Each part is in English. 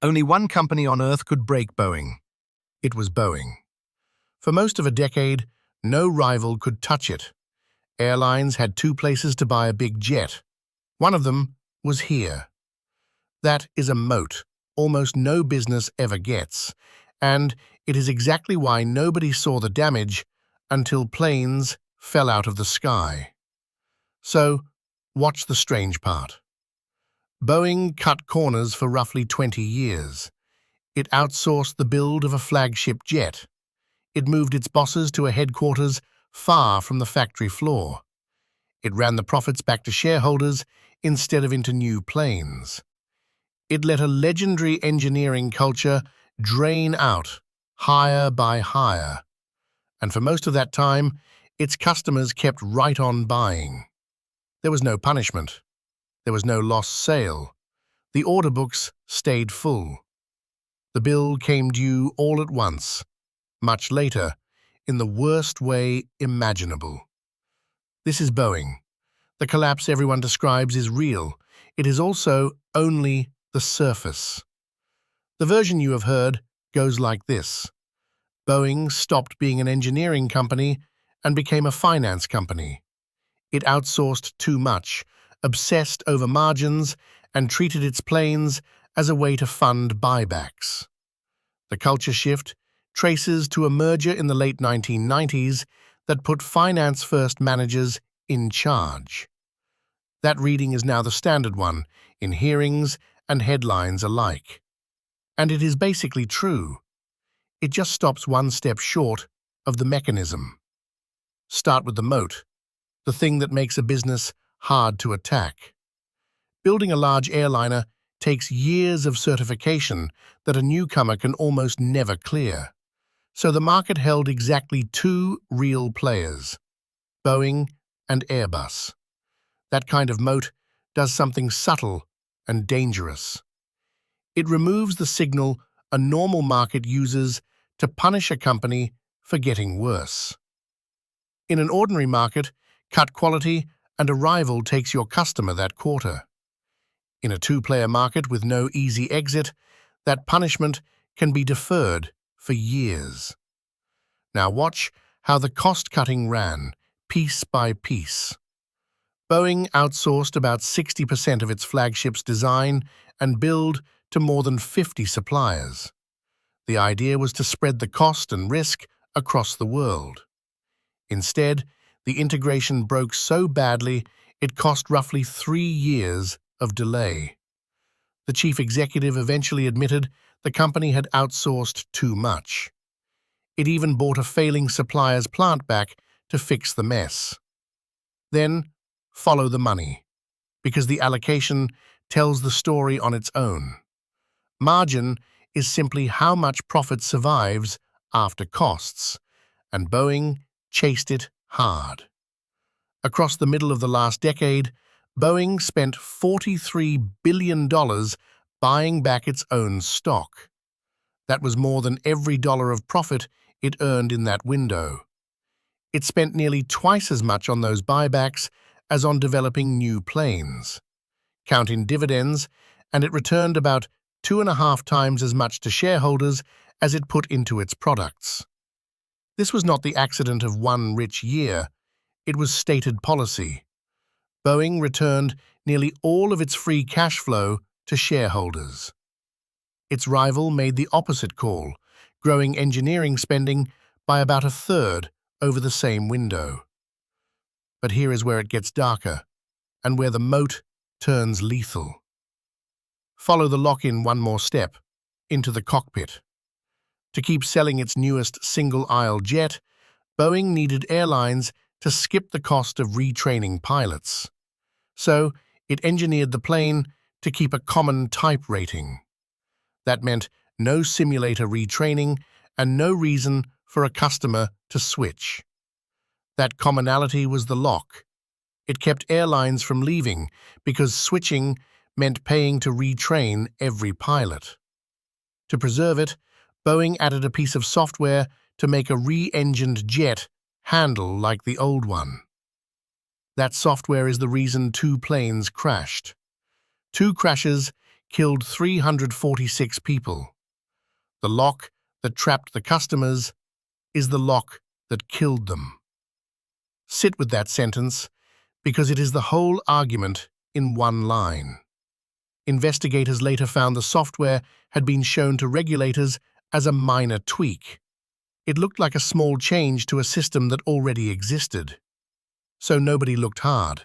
Only one company on Earth could break Boeing. It was Boeing. For most of a decade, no rival could touch it. Airlines had two places to buy a big jet. One of them was here. That is a moat almost no business ever gets, and it is exactly why nobody saw the damage until planes fell out of the sky. So, watch the strange part. Boeing cut corners for roughly 20 years. It outsourced the build of a flagship jet. It moved its bosses to a headquarters far from the factory floor. It ran the profits back to shareholders instead of into new planes. It let a legendary engineering culture drain out, hire by hire. And for most of that time, its customers kept right on buying. There was no punishment. There was no lost sale. The order books stayed full. The bill came due all at once, much later, in the worst way imaginable. This is Boeing. The collapse everyone describes is real. It is also only the surface. The version you have heard goes like this. Boeing stopped being an engineering company and became a finance company. It outsourced too much, obsessed over margins, and treated its planes as a way to fund buybacks. The culture shift traces to a merger in the late 1990s that put finance-first managers in charge. That reading is now the standard one, in hearings and headlines alike. And it is basically true. It just stops one step short of the mechanism. Start with the moat, the thing that makes a business hard to attack. Building a large airliner takes years of certification that a newcomer can almost never clear. So the market held exactly two real players, Boeing and Airbus. That kind of moat does something subtle and dangerous. It removes the signal a normal market uses to punish a company for getting worse. In an ordinary market, cut quality and a rival takes your customer that quarter. In a two-player market with no easy exit, that punishment can be deferred for years. Now watch how the cost-cutting ran, piece by piece. Boeing outsourced about 60% of its flagship's design and build to more than 50 suppliers. The idea was to spread the cost and risk across the world. Instead, the integration broke so badly it cost roughly 3 years of delay. The chief executive eventually admitted the company had outsourced too much. It even bought a failing supplier's plant back to fix the mess. Then, follow the money, because the allocation tells the story on its own. Margin is simply how much profit survives after costs, and Boeing chased it hard. Across the middle of the last decade, Boeing spent $43 billion buying back its own stock. That was more than every dollar of profit it earned in that window. It spent nearly twice as much on those buybacks as on developing new planes. Count in dividends, and it returned about 2.5 times as much to shareholders as it put into its products. This was not the accident of one rich year. It was stated policy. Boeing returned nearly all of its free cash flow to shareholders. Its rival made the opposite call, growing engineering spending by about 1/3 over the same window. But here is where it gets darker, and where the moat turns lethal. Follow the lock-in one more step, into the cockpit. To keep selling its newest single-aisle jet, Boeing needed airlines to skip the cost of retraining pilots. So, it engineered the plane to keep a common type rating. That meant no simulator retraining and no reason for a customer to switch. That commonality was the lock. It kept airlines from leaving because switching meant paying to retrain every pilot. To preserve it, Boeing added a piece of software to make a re-engined jet handle like the old one. That software is the reason 2 planes crashed. 2 crashes killed 346 people. The lock that trapped the customers is the lock that killed them. Sit with that sentence, because it is the whole argument in one line. Investigators later found the software had been shown to regulators as a minor tweak. It looked like a small change to a system that already existed. So nobody looked hard.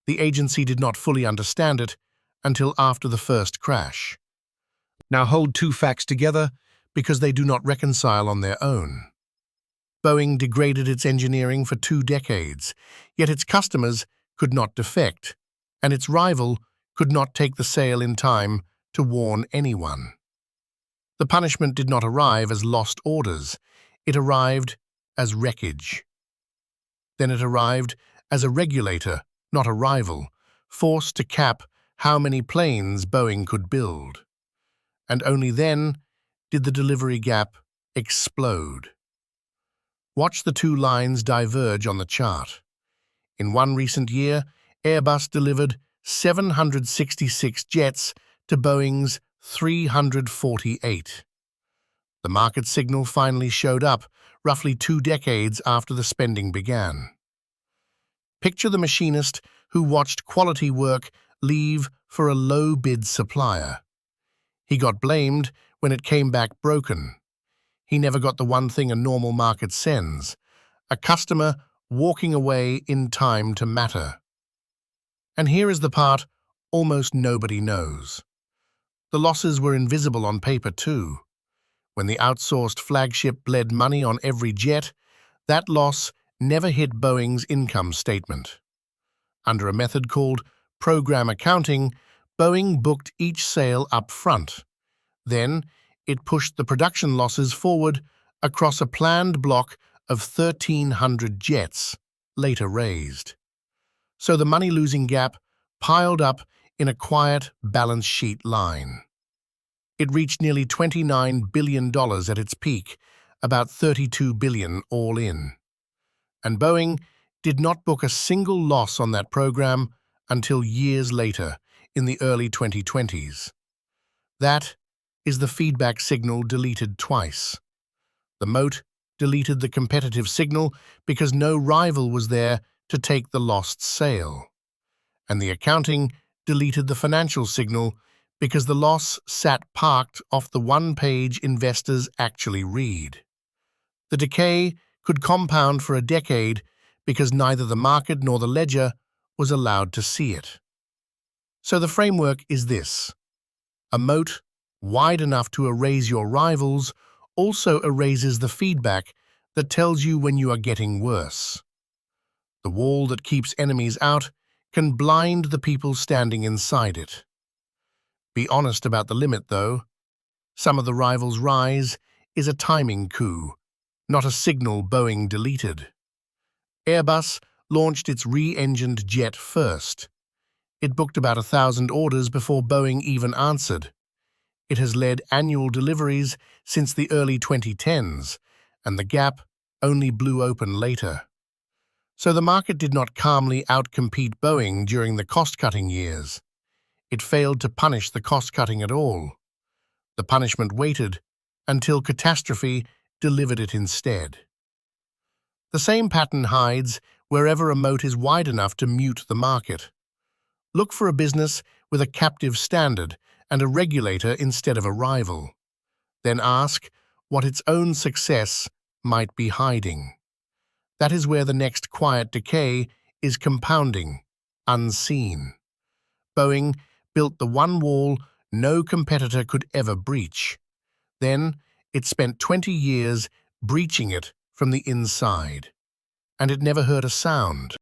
The agency did not fully understand it until after the first crash. Now hold two facts together because they do not reconcile on their own. Boeing degraded its engineering for 2 decades, yet its customers could not defect, and its rival could not take the sale in time to warn anyone. The punishment did not arrive as lost orders. It arrived as wreckage. Then it arrived as a regulator, not a rival, forced to cap how many planes Boeing could build. And only then did the delivery gap explode. Watch the two lines diverge on the chart. In one recent year, Airbus delivered 766 jets to Boeing's 348. The market signal finally showed up roughly 2 decades after the spending began. Picture the machinist who watched quality work leave for a low-bid supplier. He got blamed when it came back broken. He never got the one thing a normal market sends: a customer walking away in time to matter. And here is the part almost nobody knows. The losses were invisible on paper too. When the outsourced flagship bled money on every jet, that loss never hit Boeing's income statement. Under a method called program accounting, Boeing booked each sale up front. Then, it pushed the production losses forward across a planned block of 1,300 jets, later raised. So the money-losing gap piled up in a quiet balance sheet line. It reached nearly $29 billion at its peak, about $32 billion all in. And Boeing did not book a single loss on that program until years later, in the early 2020s. That is the feedback signal deleted twice. The Moat deleted the competitive signal because no rival was there to take the lost sale. And the accounting deleted the financial signal because the loss sat parked off the one-page investors actually read. The decay could compound for a decade because neither the market nor the ledger was allowed to see it. So the framework is this: a moat wide enough to erase your rivals also erases the feedback that tells you when you are getting worse. The wall that keeps enemies out can blind the people standing inside it. Be honest about the limit, though. Some of the rivals' rise is a timing coup, not a signal Boeing deleted. Airbus launched its re-engined jet first. It booked about 1,000 orders before Boeing even answered. It has led annual deliveries since the early 2010s, and the gap only blew open later. So the market did not calmly outcompete Boeing during the cost-cutting years. It failed to punish the cost-cutting at all. The punishment waited until catastrophe delivered it instead. The same pattern hides wherever a moat is wide enough to mute the market. Look for a business with a captive standard and a regulator instead of a rival. Then ask what its own success might be hiding. That is where the next quiet decay is compounding, unseen. Boeing built the one wall no competitor could ever breach. Then it spent 20 years breaching it from the inside. And it never heard a sound.